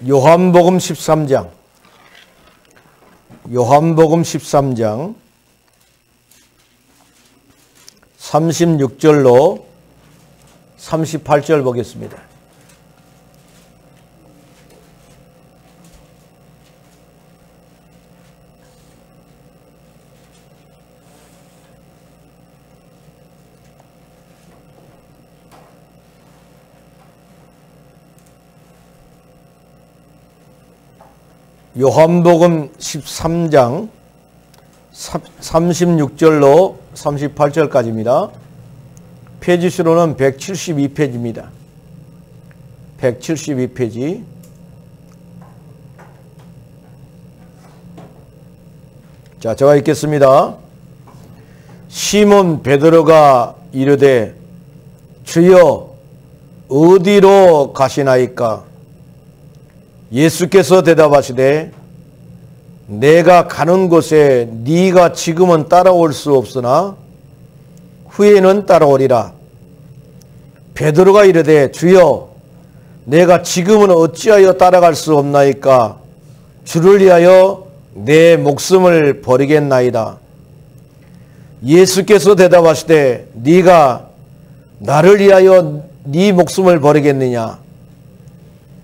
요한복음 13장 36절로 38절 보겠습니다. 요한복음 13장 36절로 38절까지입니다. 페이지수로는 172페이지입니다. 172페이지. 자, 제가 읽겠습니다. 시몬 베드로가 이르되 주여 어디로 가시나이까? 예수께서 대답하시되 내가 가는 곳에 네가 지금은 따라올 수 없으나 후에는 따라오리라. 베드로가 이르되 주여 내가 지금은 어찌하여 따라갈 수 없나이까? 주를 위하여 내 목숨을 버리겠나이다. 예수께서 대답하시되 네가 나를 위하여 네 목숨을 버리겠느냐?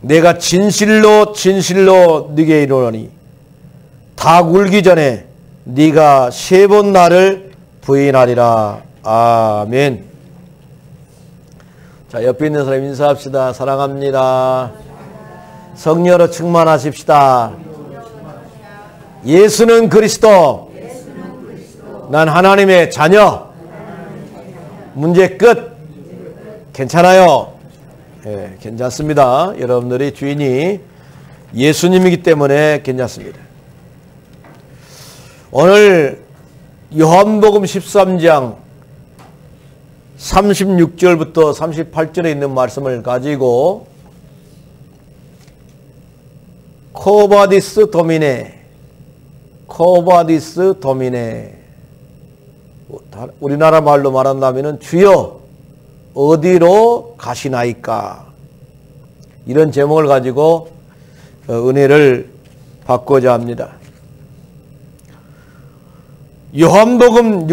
내가 진실로 진실로 네게 이르노니 닭 울기 전에 네가 3번 나를 부인하리라. 아멘. 자, 옆에 있는 사람 인사합시다. 사랑합니다. 성령으로 충만하십시다. 예수는 그리스도. 난 하나님의 자녀. 문제 끝. 괜찮아요. 예, 괜찮습니다. 여러분들이 주인이 예수님이기 때문에 괜찮습니다. 오늘 요한복음 13장 36절부터 38절에 있는 말씀을 가지고 코바디스 도미네 우리나라 말로 말한다면 주여 어디로 가시나이까? 이런 제목을 가지고 은혜를 받고자 합니다. 요한복음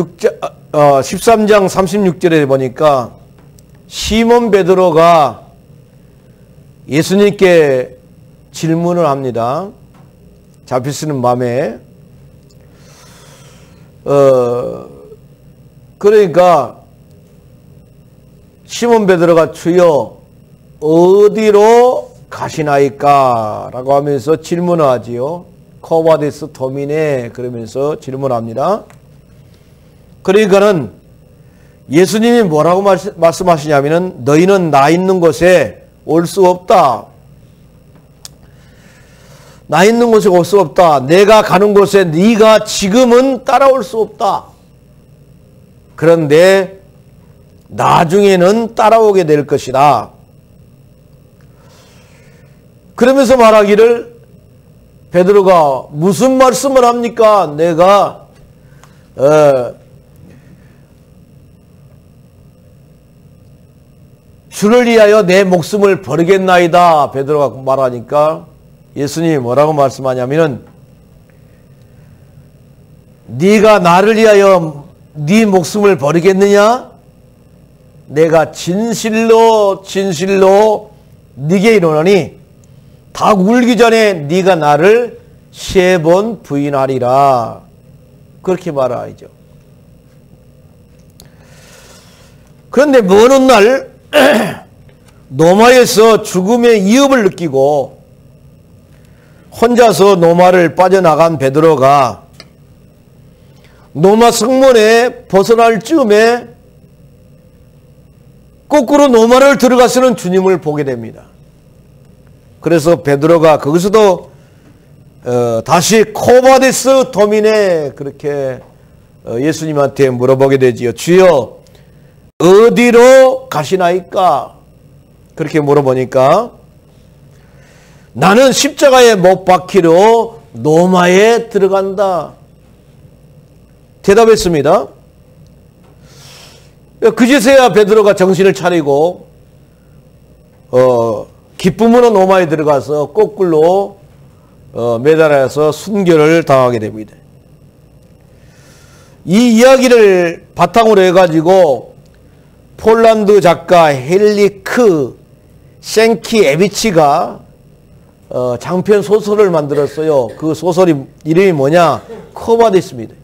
13장 36절에 보니까 시몬 베드로가 예수님께 질문을 합니다. 잡히시는 밤에 그러니까 시몬 베드로가 주여 어디로 가시나이까? 라고 하면서 질문을 하지요. 코바디스 도미네 그러면서 질문합니다. 그러니까는 예수님이 뭐라고 말씀하시냐면은 너희는 나 있는 곳에 올 수 없다. 나 있는 곳에 올 수 없다. 내가 가는 곳에 네가 지금은 따라올 수 없다. 그런데 나중에는 따라오게 될 것이다. 그러면서 말하기를 베드로가 무슨 말씀을 합니까? 내가 주를 위하여 내 목숨을 버리겠나이다. 베드로가 말하니까 예수님이 뭐라고 말씀하냐면은 네가 나를 위하여 네 목숨을 버리겠느냐? 내가 진실로 진실로 네게 이르노니 닭 울기 전에 네가 나를 3번 부인하리라. 그렇게 말하죠. 그런데 먼 훗날 노마에서 죽음의 위협을 느끼고 혼자서 노마를 빠져나간 베드로가 노마 성문에 벗어날 즈음에 거꾸로 노마를 들어가시는 주님을 보게 됩니다. 그래서 베드로가 거기서도 다시 코바디스 도미네 그렇게 예수님한테 물어보게 되지요. 주여 어디로 가시나이까? 그렇게 물어보니까 나는 십자가에 못 박히러 노마에 들어간다. 대답했습니다. 그제서야 베드로가 정신을 차리고 기쁨으로 노마에 들어가서 거꾸로 매달아서 순교를 당하게 됩니다. 이 이야기를 바탕으로 해가지고 폴란드 작가 헬리크 생키에비치가 장편 소설을 만들었어요. 그 소설이 이름이 뭐냐? 코바디스입니다.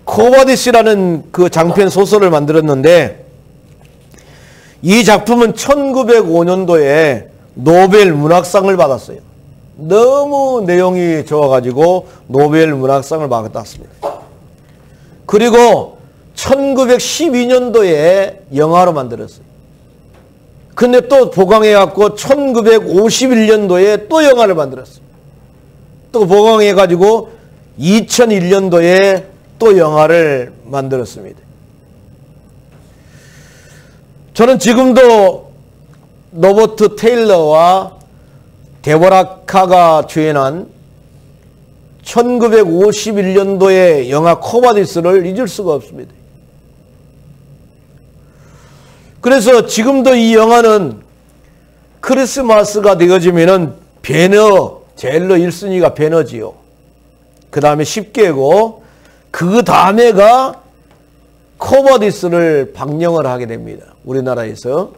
코바디스라는 그 장편 소설을 만들었는데 이 작품은 1905년도에 노벨 문학상을 받았어요. 너무 내용이 좋아가지고 노벨 문학상을 받았습니다. 그리고 1912년도에 영화로 만들었어요. 근데 또 보강해갖고 1951년도에 또 영화를 만들었어요. 또 보강해가지고 2001년도에 또 영화를 만들었습니다. 저는 지금도 로버트 테일러와 데보라 카가 주연한 1951년도의 영화 코바디스를 잊을 수가 없습니다. 그래서 지금도 이 영화는 크리스마스가 되어지면은 배너, 제일로 1순위가 배너지요. 그 다음에 10개고, 그 다음에가 코바디스를 방영을 하게 됩니다. 우리나라에서.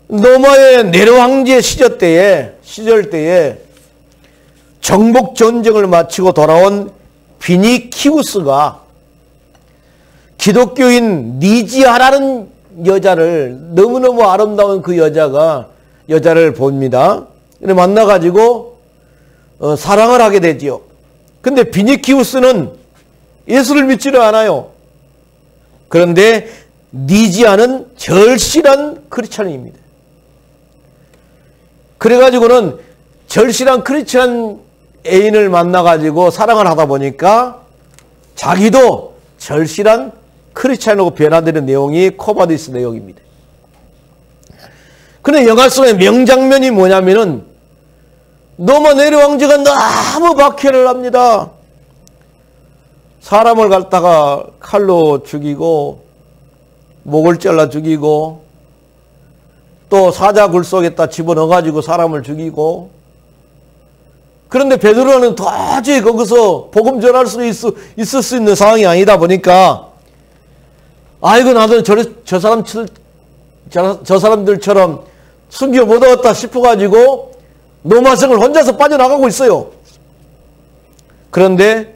로마의 네로 황제 시절 때에 정복 전쟁을 마치고 돌아온 비니키우스가 기독교인 니지아라는 여자를, 너무너무 아름다운 그 여자를 봅니다. 만나가지고 사랑을 하게 되지요. 근데 비니키우스는 예수를 믿지를 않아요. 그런데 니지아는 절실한 크리스찬입니다. 그래가지고는 절실한 크리스찬 애인을 만나가지고 사랑을 하다 보니까 자기도 절실한 크리스찬으로 변화되는 내용이 코바디스 내용입니다. 근데 영화 속의 명장면이 뭐냐면은 로마 네로 황제가 너무 박해를 합니다. 사람을 갖다가 칼로 죽이고 목을 잘라 죽이고 또 사자굴 속에다 집어넣어가지고 사람을 죽이고, 그런데 베드로는 도저히 거기서 복음 전할 수 있을 수 있는 상황이 아니다 보니까 아이고 나도 저 사람들처럼 순교 못 얻었다 싶어가지고 로마성을 혼자서 빠져나가고 있어요. 그런데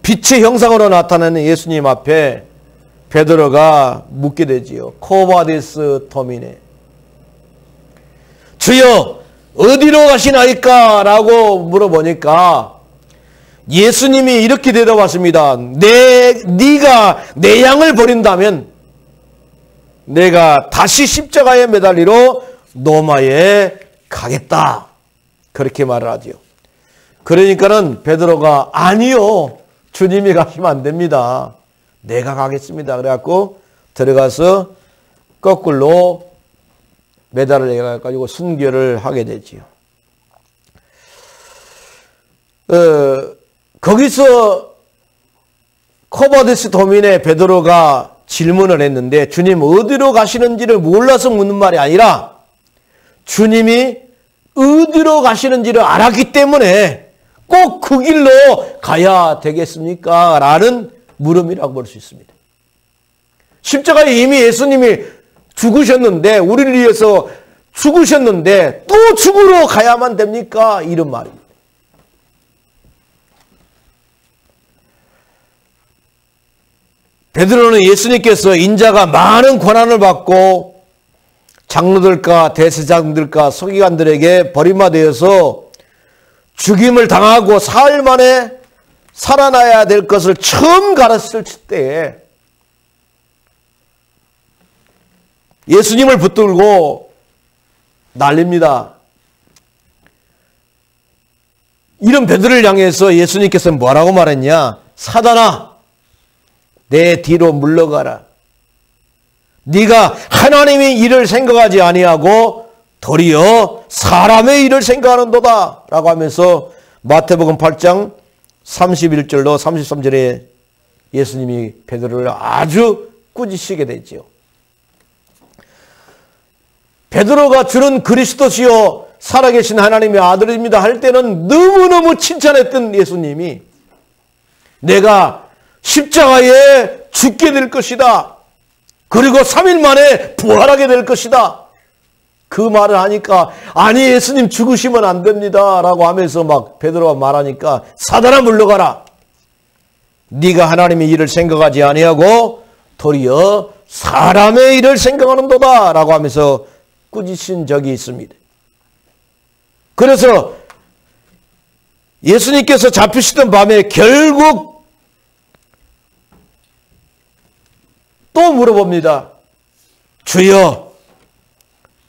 빛의 형상으로 나타나는 예수님 앞에 베드로가 묻게 되지요. 코바디스 도미네, 주여 어디로 가시나이까? 라고 물어보니까 예수님이 이렇게 대답하십니다. 네가 내 양을 버린다면 내가 다시 십자가에 매달리러 로마에 가겠다. 그렇게 말을 하지요. 그러니까는 베드로가 아니요, 주님이 가시면 안 됩니다. 내가 가겠습니다. 그래갖고 들어가서 거꾸로 매달을 해가지고 순교를 하게 되지요. 거기서 코바디스 도민의 베드로가 질문을 했는데 주님 어디로 가시는지를 몰라서 묻는 말이 아니라 주님이 어디로 가시는지를 알았기 때문에 꼭 그 길로 가야 되겠습니까? 라는 물음이라고 볼 수 있습니다. 십자가에 이미 예수님이 죽으셨는데, 우리를 위해서 죽으셨는데 또 죽으러 가야만 됩니까? 이런 말입니다. 베드로는 예수님께서 인자가 많은 고난을 받고 장로들과 대제사장들과 서기관들에게 버림받아서 죽임을 당하고 사흘 만에 살아나야 될 것을 처음 가르쳤을 때에 예수님을 붙들고 난립니다. 이런 베드로를 향해서 예수님께서 뭐라고 말했냐? 사단아, 내 뒤로 물러가라. 네가 하나님의 일을 생각하지 아니하고 도리어 사람의 일을 생각하는도다 라고 하면서 마태복음 8장 31절로 33절에 예수님이 베드로를 아주 꾸짖으시게 되지요. 베드로가 주는 그리스도시요 살아계신 하나님의 아들입니다 할 때는 너무너무 칭찬했던 예수님이 내가 십자가에 죽게 될 것이다. 그리고 3일 만에 부활하게 될 것이다. 그 말을 하니까 아니 예수님 죽으시면 안 됩니다 라고 하면서 막 베드로가 말하니까 사단아 물러가라. 네가 하나님의 일을 생각하지 아니하고 도리어 사람의 일을 생각하는도다 라고 하면서 꾸짖으신 적이 있습니다. 그래서 예수님께서 잡히시던 밤에 결국 또 물어봅니다. 주여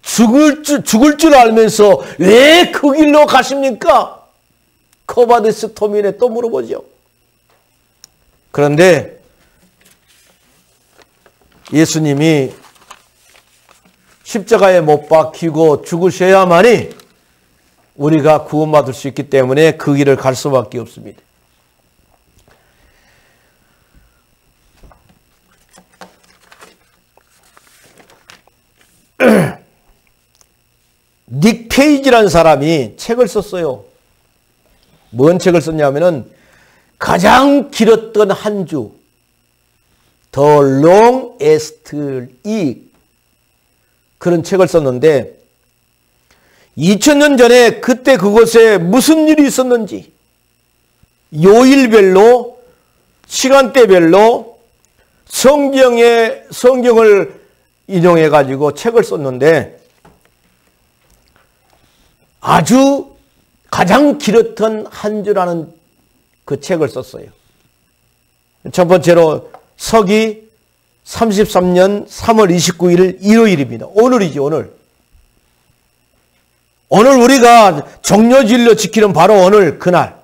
죽을 줄 알면서 왜 그 길로 가십니까? 코바데스 토민에 또 물어보죠. 그런데 예수님이 십자가에 못 박히고 죽으셔야만이 우리가 구원받을 수 있기 때문에 그 길을 갈 수밖에 없습니다. 닉 페이지라는 사람이 책을 썼어요. 뭔 책을 썼냐면은 가장 길었던 한 주, The Longest Week 그런 책을 썼는데 2000년 전에 그때 그곳에 무슨 일이 있었는지 요일별로 시간대별로 성경을 인용해 가지고 책을 썼는데 아주 가장 길었던 한 주라는 그 책을 썼어요. 첫 번째로 서기 33년 3월 29일 일요일입니다. 오늘이죠, 오늘. 오늘 우리가 정료진료 지키는 바로 오늘 그날.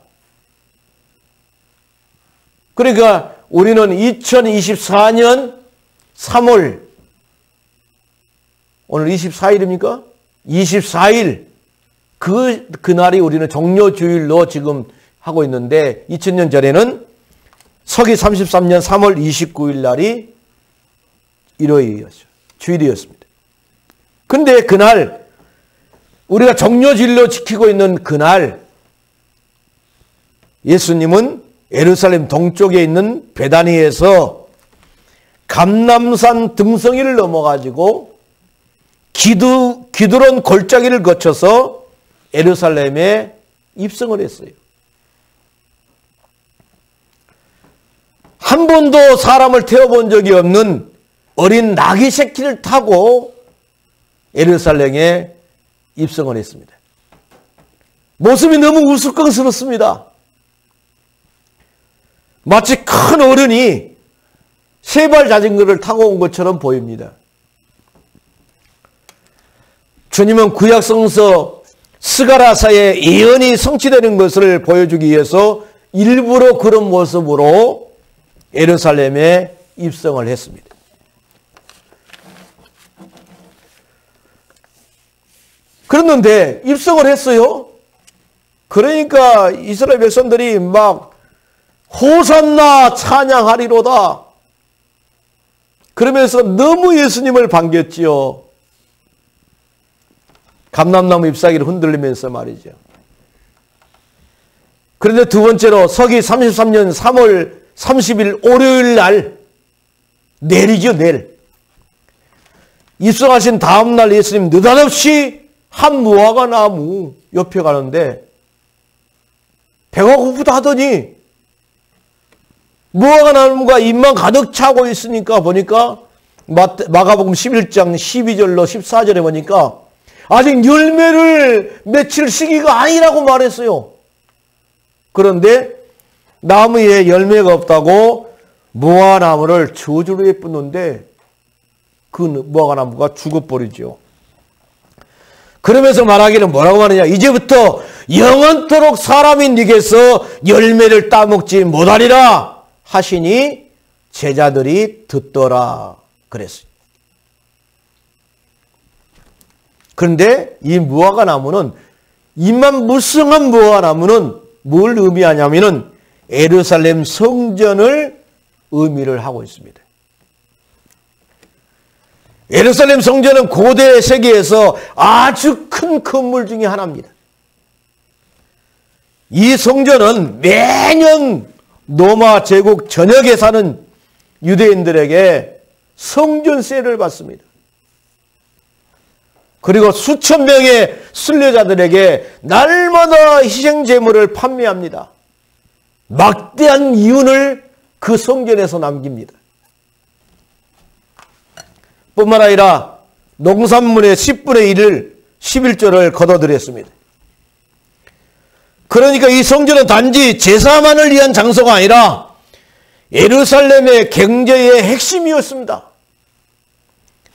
그러니까 우리는 2024년 3월 오늘 24일입니까? 24일 그날이 우리는 정료주일로 지금 하고 있는데 2000년 전에는 서기 33년 3월 29일 날이 일요일이었죠. 주일이었습니다. 그런데 그날 우리가 정료진료 지키고 있는 그날 예수님은 예루살렘 동쪽에 있는 베다니에서 감람산 등성이를 넘어가지고 기드론 골짜기를 거쳐서 예루살렘에 입성을 했어요. 한 번도 사람을 태워본 적이 없는 어린 나귀 새끼를 타고 예루살렘에 입성을 했습니다. 모습이 너무 우스꽝스럽습니다. 마치 큰 어른이 세발 자전거를 타고 온 것처럼 보입니다. 주님은 구약성서 스가랴서의 예언이 성취되는 것을 보여주기 위해서 일부러 그런 모습으로 예루살렘에 입성을 했습니다. 그랬는데 입성을 했어요. 그러니까 이스라엘 백성들이 막 호산나 찬양하리로다. 그러면서 너무 예수님을 반겼지요. 감람나무 잎사귀를 흔들리면서 말이죠. 그런데 두 번째로 서기 33년 3월 30일 월요일 날 내일이죠, 내일. 입성하신 다음 날 예수님 느닷없이 한 무화과 나무 옆에 가는데 배가 고프다 하더니 무화과 나무가 입만 가득 차고 있으니까 보니까 마가복음 11장 12절로 14절에 보니까 아직 열매를 맺힐 시기가 아니라고 말했어요. 그런데 나무에 열매가 없다고 무화과나무를 저주로 예쁘는데 그 무화과나무가 죽어버리죠. 그러면서 말하기는 뭐라고 말하냐. 이제부터 영원토록 사람이 네게서 열매를 따먹지 못하리라 하시니 제자들이 듣더라 그랬어요. 그런데 이 무화과나무는 입만 무성한 무화과나무는 뭘 의미하냐면은 예루살렘 성전을 의미를 하고 있습니다. 예루살렘 성전은 고대 세계에서 아주 큰 건물 중에 하나입니다. 이 성전은 매년 로마 제국 전역에 사는 유대인들에게 성전세를 받습니다. 그리고 수천 명의 순례자들에게 날마다 희생제물을 판매합니다. 막대한 이윤을 그 성전에서 남깁니다. 뿐만 아니라 농산물의 10분의 1을 11조를 걷어들였습니다. 그러니까 이 성전은 단지 제사만을 위한 장소가 아니라 예루살렘의 경제의 핵심이었습니다.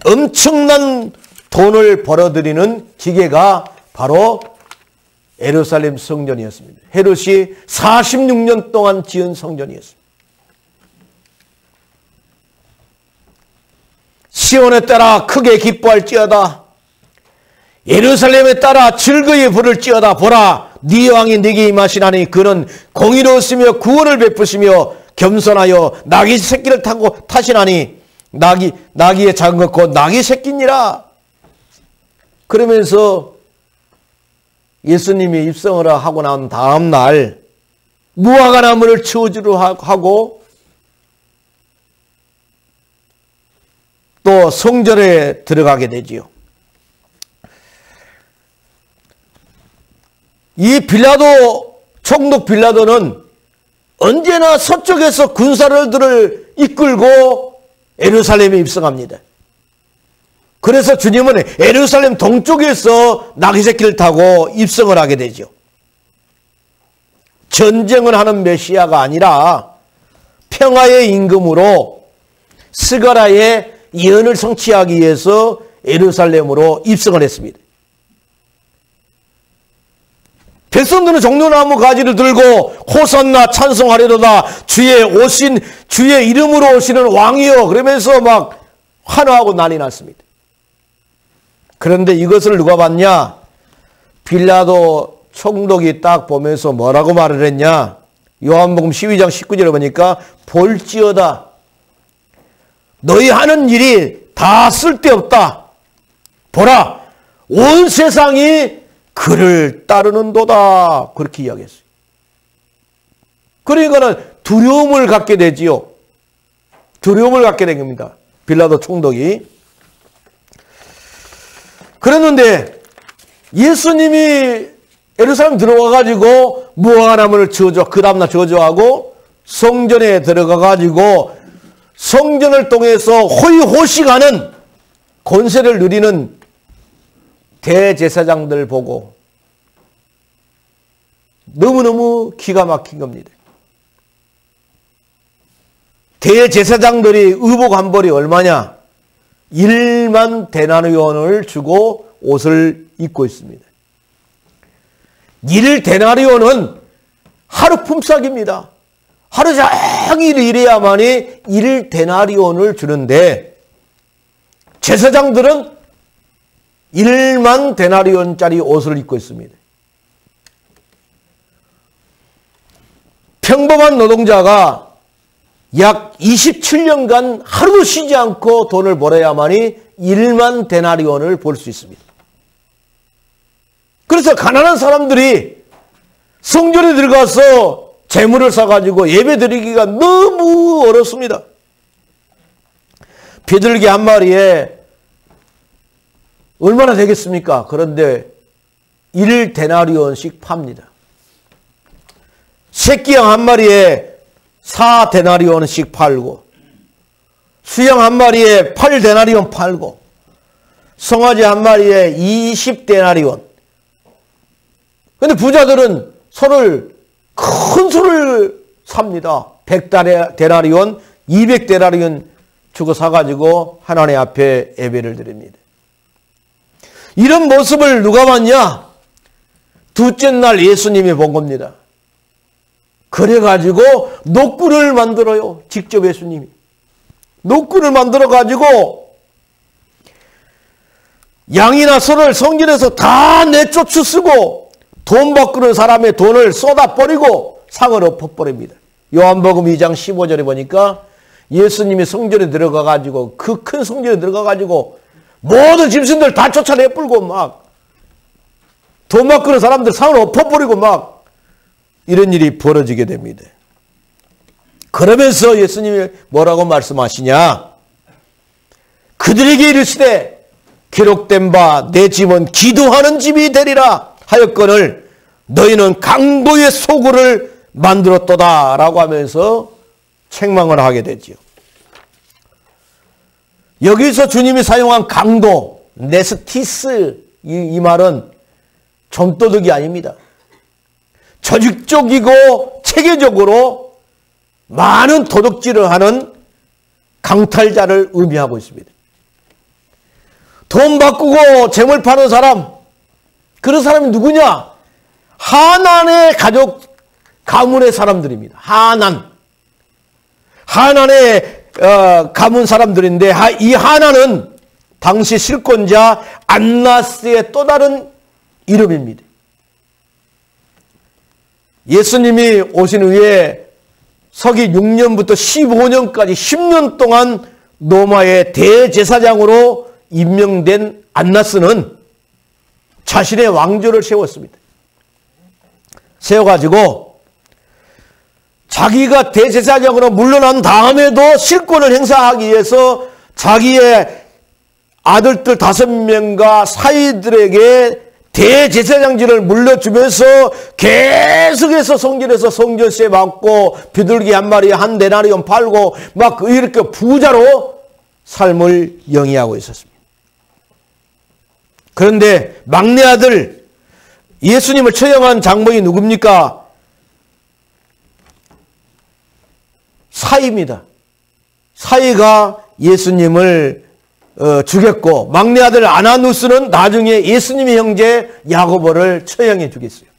엄청난 돈을 벌어들이는 기계가 바로 예루살렘 성전이었습니다. 헤롯이 46년 동안 지은 성전이었습니다. 시온에 따라 크게 기뻐할지어다. 예루살렘에 따라 즐거이 부를지어다. 보라, 네 왕이 네게 임하시나니 그는 공의로우시며 구원을 베푸시며 겸손하여 나귀 새끼를 타고 타시나니 나귀의 작은 것 곧 나귀 새끼니라. 그러면서 예수님이 입성을 하고 난 다음 날 무화과 나무를 치우기로 하고 또 성전에 들어가게 되지요. 이 빌라도, 총독 빌라도는 언제나 서쪽에서 군사들을 이끌고 예루살렘에 입성합니다. 그래서 주님은 예루살렘 동쪽에서 나귀새끼를 타고 입성을 하게 되죠. 전쟁을 하는 메시아가 아니라 평화의 임금으로 스가랴의 예언을 성취하기 위해서 예루살렘으로 입성을 했습니다. 백성들은 종려나무 가지를 들고 호산나 찬송하리로다 주의 이름으로 오시는 왕이여 그러면서 막 환호하고 난리 났습니다. 그런데 이것을 누가 봤냐? 빌라도 총독이 딱 보면서 뭐라고 말을 했냐? 요한복음 12장 19절에 보니까 볼지어다. 너희 하는 일이 다 쓸데없다. 보라, 온 세상이 그를 따르는도다. 그렇게 이야기했어요. 그러니까는 두려움을 갖게 되지요. 두려움을 갖게 된 겁니다. 빌라도 총독이. 그랬는데 예수님이 예루살렘 들어가가지고 무화과나무를 저주하고 그 다음날 저주하고 성전에 들어가가지고 성전을 통해서 호의호식하는 권세를 누리는 대제사장들 보고 너무너무 기가 막힌 겁니다. 대제사장들이 의복 한 벌이 얼마냐? 1만 데나리온을 주고 옷을 입고 있습니다. 1데나리온은 하루 품삯입니다. 하루 종일 일해야만이 1데나리온을 주는데 제사장들은 1만 데나리온짜리 옷을 입고 있습니다. 평범한 노동자가 약 27년간 하루도 쉬지 않고 돈을 벌어야만이 1만 데나리온을 벌 수 있습니다. 그래서 가난한 사람들이 성전에 들어가서 재물을 사가지고 예배 드리기가 너무 어렵습니다. 비둘기 한 마리에 얼마나 되겠습니까? 그런데 1데나리온씩 팝니다. 새끼양 한 마리에 4데나리온씩 팔고 수양 한 마리에 8데나리온 팔고 송아지 한 마리에 20데나리온. 근데 부자들은 큰 소를 삽니다. 100데나리온, 200데나리온 주고 사가지고 하나님 앞에 예배를 드립니다. 이런 모습을 누가 봤냐? 둘째 날 예수님이 본 겁니다. 그래가지고 노끈을 만들어요. 직접 예수님이. 노끈을 만들어가지고 양이나 소를 성전에서 다 내쫓아 쓰고 돈 바꾸는 사람의 돈을 쏟아버리고 상을 엎어버립니다. 요한복음 2장 15절에 보니까 예수님이 성전에 들어가가지고 그 큰 성전에 들어가가지고 모든 짐승들 다 쫓아내 불고 막 돈 바꾸는 사람들 상을 엎어버리고 막 이런 일이 벌어지게 됩니다. 그러면서 예수님이 뭐라고 말씀하시냐? 그들에게 이르시되 기록된 바 내 집은 기도하는 집이 되리라 하였거늘 너희는 강도의 소굴을 만들었도다 라고 하면서 책망을 하게 되지요. 여기서 주님이 사용한 강도, 네스티스 이 말은 좀도둑이 아닙니다. 조직적이고 체계적으로 많은 도둑질을 하는 강탈자를 의미하고 있습니다. 돈 바꾸고 재물 파는 사람, 그런 사람이 누구냐? 하난의 가족, 가문의 사람들입니다. 하난의 가문 사람들인데 이 하난은 당시 실권자 안나스의 또 다른 이름입니다. 예수님이 오신 후에 서기 6년부터 15년까지 10년 동안 로마의 대제사장으로 임명된 안나스는 자신의 왕조를 세웠습니다. 세워가지고 자기가 대제사장으로 물러난 다음에도 실권을 행사하기 위해서 자기의 아들들 5명과 사위들에게 대제사장직을 물려주면서 계속해서 성전에서 성전세 받고 비둘기 한 마리에 한 데나리온 팔고 막 이렇게 부자로 삶을 영위하고 있었습니다. 그런데 막내 아들 예수님을 처형한 장본이 누굽니까? 사위입니다. 사위가 예수님을 죽였고 막내 아들 아나누스는 나중에 예수님의 형제 야고보를 처형해 주겠어요.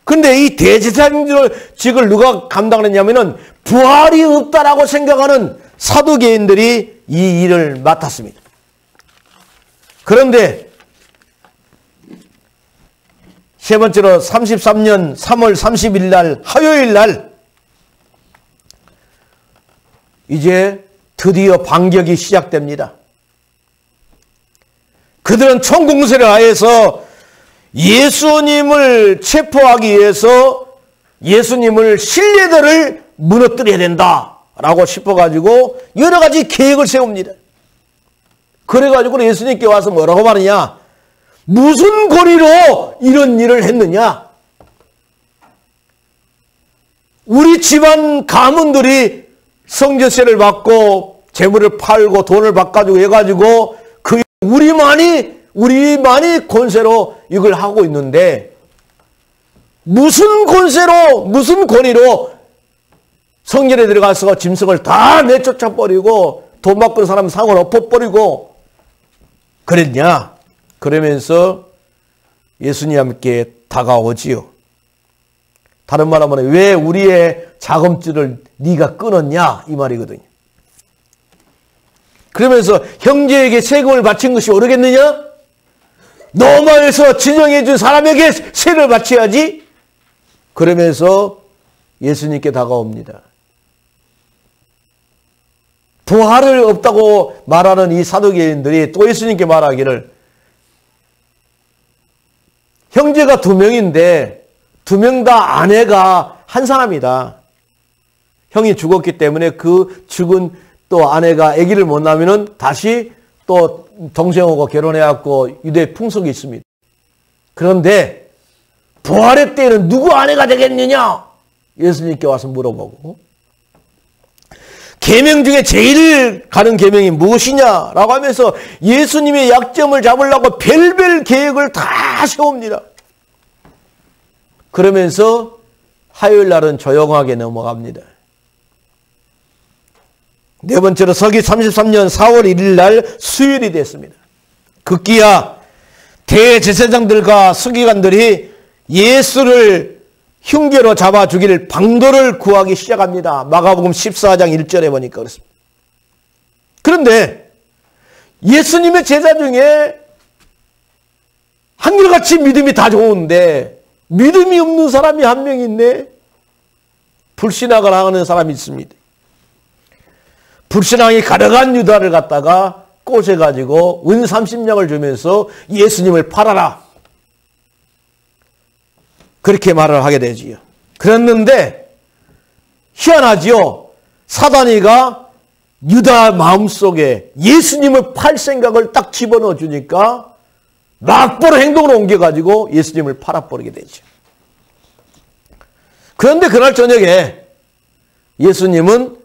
근데 이 대제사장직을 누가 감당했냐면은 부활이 없다라고 생각하는 사두개인들이 이 일을 맡았습니다. 그런데 세 번째로 33년 3월 30일 날 화요일 날 이제 드디어 반격이 시작됩니다. 그들은 총공세를 하여서 예수님을 체포하기 위해서 예수님을 신뢰들을 무너뜨려야 된다라고 싶어가지고 여러 가지 계획을 세웁니다. 그래가지고 예수님께 와서 뭐라고 말하냐? 무슨 권위로 이런 일을 했느냐? 우리 집안 가문들이 성전세를 받고 재물을 팔고 돈을 바꿔주고 해가지고 그 우리만이 권세로 이걸 하고 있는데 무슨 권세로 무슨 권위로 성전에 들어가서 짐승을 다 내쫓아버리고 돈 바꾸는 사람 상을 엎어버리고 그랬냐? 그러면서 예수님 함께 다가오지요. 다른 말 하면 왜 우리의 자금줄을 네가 끊었냐 이 말이거든요. 그러면서 형제에게 세금을 바친 것이 옳으겠느냐? 로마에서 진영해 준 사람에게 세를 바쳐야지. 그러면서 예수님께 다가옵니다. 부활을 없다고 말하는 이 사두개인들이 또 예수님께 말하기를 형제가 2명인데 2명 다 아내가 한 사람이다. 형이 죽었기 때문에 그 죽은 또 아내가 아기를 못 낳으면 다시 또 동생하고 결혼해갖고 유대 풍속이 있습니다. 그런데 부활의 때에는 누구 아내가 되겠느냐? 예수님께 와서 물어보고 계명 중에 제일 가는 계명이 무엇이냐라고 하면서 예수님의 약점을 잡으려고 별별 계획을 다 세웁니다. 그러면서 화요일 날은 조용하게 넘어갑니다. 네 번째로 서기 33년 4월 1일 날 수요일이 됐습니다. 급기야 대제사장들과 서기관들이 예수를 흉계로 잡아 죽일 방도를 구하기 시작합니다. 마가복음 14장 1절에 보니까 그렇습니다. 그런데 예수님의 제자 중에 한결같이 믿음이 다 좋은데 믿음이 없는 사람이 한 명 있네. 불신학을 하는 사람이 있습니다. 불신앙이 가득한 유다를 갖다가 꼬셔가지고 은 30냥을 주면서 예수님을 팔아라. 그렇게 말을 하게 되지요. 그랬는데 희한하지요. 사단이가 유다 마음속에 예수님을 팔 생각을 딱 집어넣어 주니까 막바로 행동으로 옮겨가지고 예수님을 팔아버리게 되죠. 그런데 그날 저녁에 예수님은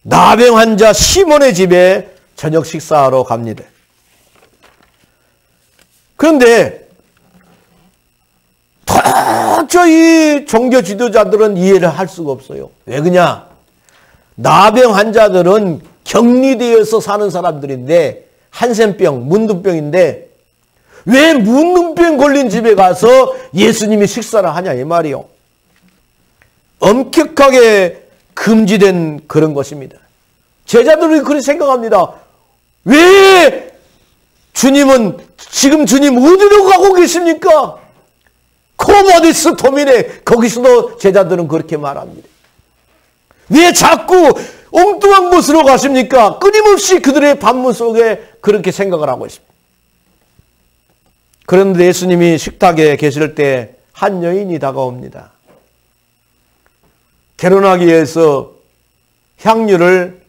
나병 환자 시몬의 집에 저녁 식사하러 갑니다. 그런데 도저히 종교 지도자들은 이해를 할 수가 없어요. 왜 그러냐? 나병 환자들은 격리되어서 사는 사람들인데 한센병, 문둥병인데 왜 문둥병 걸린 집에 가서 예수님이 식사를 하냐 이 말이요. 엄격하게 금지된 그런 것입니다. 제자들이 그렇게 생각합니다. 왜 주님은 지금 주님 어디로 가고 계십니까? 코모디스 도민에 거기서도 제자들은 그렇게 말합니다. 왜 자꾸 엉뚱한 곳으로 가십니까? 끊임없이 그들의 반문 속에 그렇게 생각을 하고 있습니다. 그런데 예수님이 식탁에 계실 때 한 여인이 다가옵니다. 결혼하기 위해서 향유를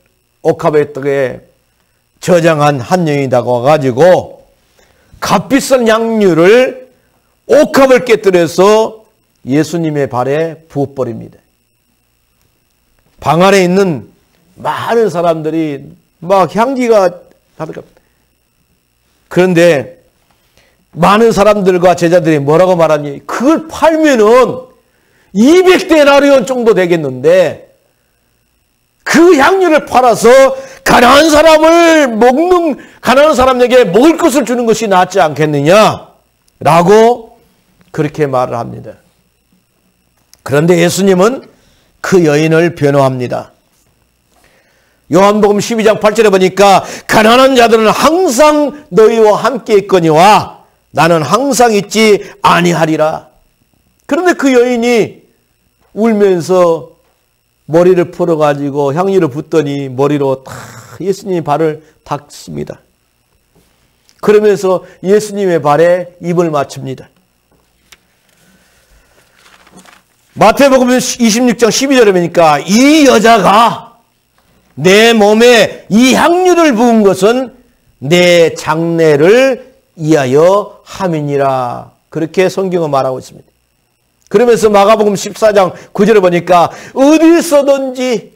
옥합에 저장한 한 여인이 다가와가지고 값비싼 향유를 옥합을 깨뜨려서 예수님의 발에 부어버립니다. 방 안에 있는 많은 사람들이 막 향기가 가득합니다. 그런데 많은 사람들과 제자들이 뭐라고 말하니? 그걸 팔면은 200데나리온 정도 되겠는데 그 향유를 팔아서 가난한 사람에게 먹을 것을 주는 것이 낫지 않겠느냐? 라고 그렇게 말을 합니다. 그런데 예수님은 그 여인을 변호합니다. 요한복음 12장 8절에 보니까 가난한 자들은 항상 너희와 함께 있거니와 나는 항상 있지 아니하리라. 그런데 그 여인이 울면서 머리를 풀어가지고 향유를 붓더니 머리로 다 예수님의 발을 닦습니다. 그러면서 예수님의 발에 입을 맞춥니다. 마태복음 26장 12절에 보니까 이 여자가 내 몸에 이 향유를 부은 것은 내 장례를 위하여 함이니라. 그렇게 성경은 말하고 있습니다. 그러면서 마가복음 14장 9절에 보니까 어디서든지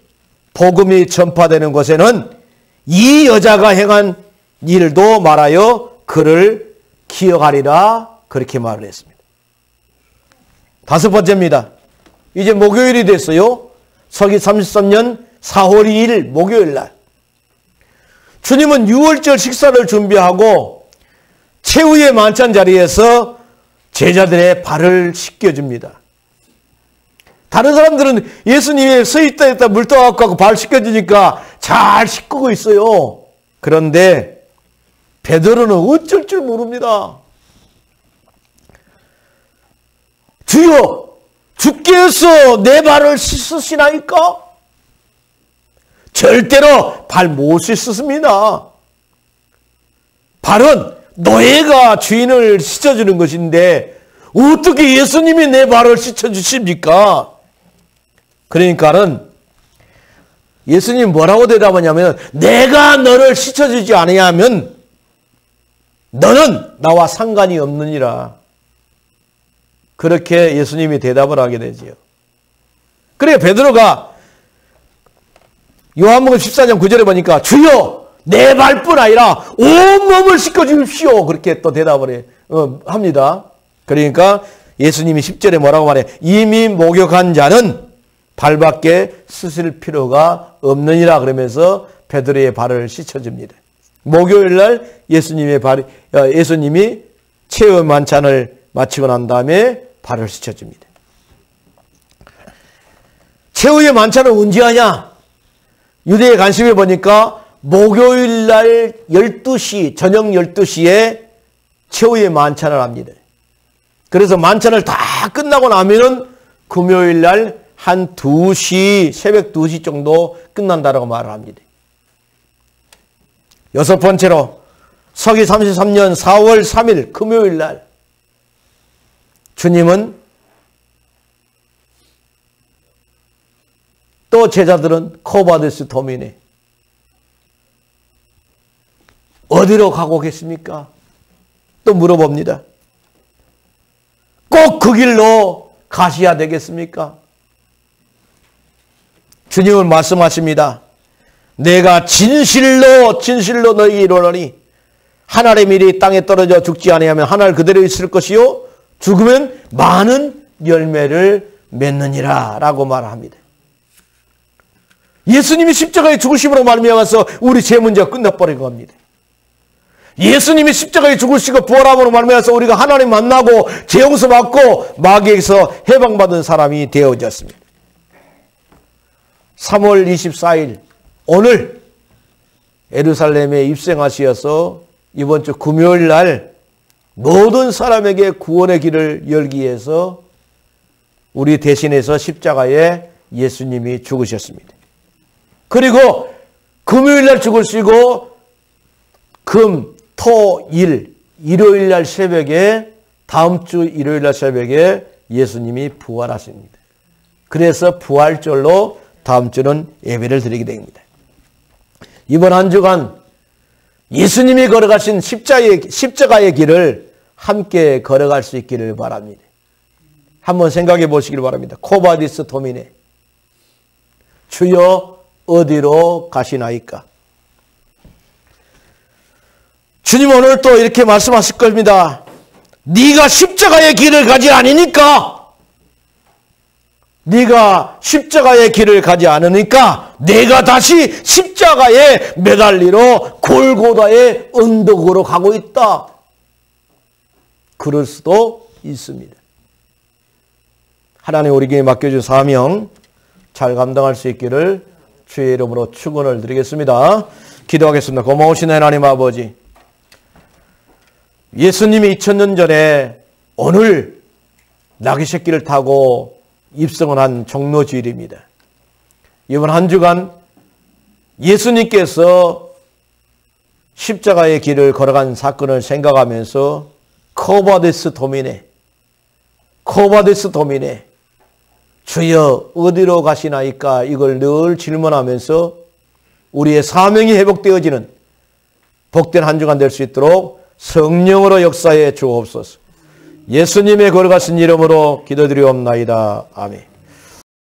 복음이 전파되는 곳에는 이 여자가 행한 일도 말하여 그를 기억하리라. 그렇게 말을 했습니다. 다섯 번째입니다. 이제 목요일이 됐어요. 서기 33년 4월 2일 목요일 날 주님은 유월절 식사를 준비하고 최후의 만찬 자리에서 제자들의 발을 씻겨줍니다. 다른 사람들은 예수님이 서있다 물 떠갖고 발 씻겨주니까 잘 씻고 있어요. 그런데 베드로는 어쩔 줄 모릅니다. 주여, 주께서 내 발을 씻으시나이까? 절대로 발 못 씻습니다. 발은 노예가 주인을 씻어주는 것인데 어떻게 예수님이 내 발을 씻어주십니까? 그러니까는 예수님 뭐라고 대답하냐면 내가 너를 씻어주지 아니하면 너는 나와 상관이 없느니라. 그렇게 예수님이 대답을 하게 되지요. 그래 베드로가 요한복음 14장 9절에 보니까 주여 내 발뿐 아니라 온몸을 씻어주십시오. 그렇게 또 대답을 합니다. 그러니까 예수님이 10절에 뭐라고 말해? 이미 목욕한 자는 발밖에 씻을 필요가 없느니라. 그러면서 베드로의 발을 씻어줍니다. 목요일 날 예수님이 최후 만찬을 마치고 난 다음에 발을 씻어줍니다. 최후의 만찬을 언제 하냐? 유대의 관심에 보니까 목요일 날 12시, 저녁 12시에 최후의 만찬을 합니다. 그래서 만찬을 다 끝나고 나면은 금요일 날 한 2시, 새벽 2시 정도 끝난다라고 말을 합니다. 여섯 번째로 서기 33년 4월 3일 금요일 날 주님은 또 제자들은 코바데스 도미네 어디로 가고 계십니까? 또 물어봅니다. 꼭 그 길로 가셔야 되겠습니까? 주님은 말씀하십니다. 내가 진실로 너희에게 이르노니 하늘의 밀이 땅에 떨어져 죽지 아니하면 하늘 그대로 있을 것이요 죽으면 많은 열매를 맺느니라 라고 말합니다. 예수님이 십자가에 죽으심으로 말미암아서 우리 죄 문제가 끝나버린 겁니다. 예수님이 십자가에 죽으시고 부활함으로 말미암아서 우리가 하나님 만나고 죄 용서 받고 마귀에게서 해방받은 사람이 되어졌습니다. 3월 24일 오늘 예루살렘에 입성하시어서 이번 주 금요일 날 모든 사람에게 구원의 길을 열기 위해서 우리 대신해서 십자가에 예수님이 죽으셨습니다. 그리고 금요일 날 죽으시고 금, 토, 일, 일요일 날 새벽에 다음 주 일요일 날 새벽에 예수님이 부활하십니다. 그래서 부활절로 다음 주는 예배를 드리게 됩니다. 이번 한 주간 예수님이 걸어가신 십자가의 길을 함께 걸어갈 수 있기를 바랍니다. 한번 생각해 보시길 바랍니다. 코바디스 도미네 주여 어디로 가시나이까? 주님 오늘 또 이렇게 말씀하실 겁니다. 네가 십자가의 길을 가지 않으니까 네가 십자가의 길을 가지 않으니까 내가 다시 십자가에 매달리러 골고다의 언덕으로 가고 있다. 그럴 수도 있습니다. 하나님 우리에게 맡겨준 사명 잘 감당할 수 있기를 주의 이름으로 축원을 드리겠습니다. 기도하겠습니다. 고마우신 하나님 아버지, 예수님이 2000년 전에 오늘 나귀 새끼를 타고 입성을 한 종로주일입니다. 이번 한 주간 예수님께서 십자가의 길을 걸어간 사건을 생각하면서 코바데스 도미네 주여 어디로 가시나이까 이걸 늘 질문하면서 우리의 사명이 회복되어지는 복된 한 주간 될 수 있도록 성령으로 역사해 주옵소서. 예수님의 걸어가신 이름으로 기도드리옵나이다. 아멘.